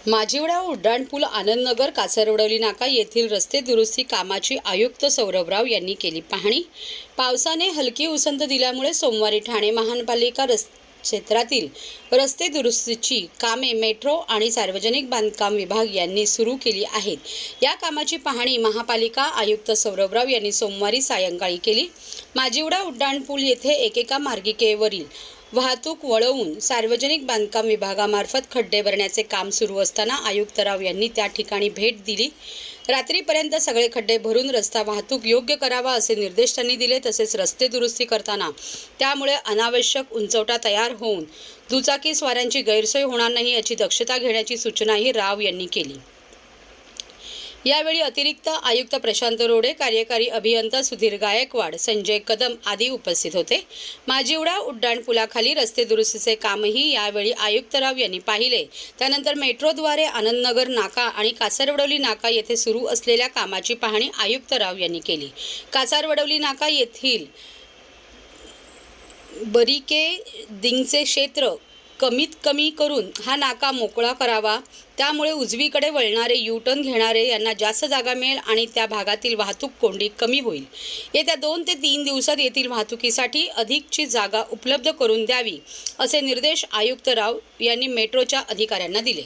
माझीवडा उड्डाणपूल आनंदनगर कासरवडवली नाका येथील रस्ते दुरुस्ती कामाची आयुक्त सौरभराव यांनी केली पाहणी। पावसाने हलकी उसंत दिल्यामुळे सोमवारी ठाणे महानगरपालिका क्षेत्रातील रस्ते दुरुस्तीची कामे मेट्रो आणि सार्वजनिक बांधकाम विभाग यांनी सुरू केली आहेत। या कामाची पाहणी महापालिका आयुक्त सौरभराव यांनी सोमवारी सायंकाळी केली। माझीवडा उड्डाणपूल येथे एकेका मार्गिकेवरील वाहतूक वळवून सार्वजनिक बांधकाम विभागामार्फत खड्डे भरण्याचे काम सुरू असताना आयुक्तराव यांनी त्या ठिकाणी भेट दिली। रात्रीपर्यंत सगळे खड्डे भरून रस्ता वाहतूक योग्य करावा असे निर्देश त्यांनी दिले। तसेच रस्ते दुरुस्ती करताना त्यामुळे अनावश्यक उंचवटा तयार होऊन दुचाकी स्वारांची गैरसोय होणार नाही याची दक्षता घेण्याची सूचनाही राव यांनी केली। यावेळी अतिरिक्त आयुक्त प्रशांत रोडे, कार्यकारी अभियंता सुधीर गायकवाड, संजय कदम आदी उपस्थित होते। माझीवडा उड्डाणपुलाखाली रस्ते दुरुस्तीचे कामही यावेळी आयुक्तराव यांनी पाहिले। त्यानंतर मेट्रोद्वारे आनंदनगर नाका आणि कासारवडवली नाका येथे सुरू असलेल्या कामाची पाहणी आयुक्तराव यांनी केली। कासारवडवली नाका येथील बॅरिकेडिंगचे क्षेत्र कमीत कमी करून हा नाका मोकळा करावा। त्यामुळे उजवीकडे वळणारे यू-टर्न घेणारे यांना जास्त जागा मिळेल आणि त्या भागातील वाहतूक कोंडी कमी होईल। येत्या 2 ते 3 दिवसात येथील वाहतुकीसाठी अधिकची जागा उपलब्ध करून द्यावी असे निर्देश आयुक्त राव यांनी मेट्रोच्या अधिकाऱ्यांना दिले।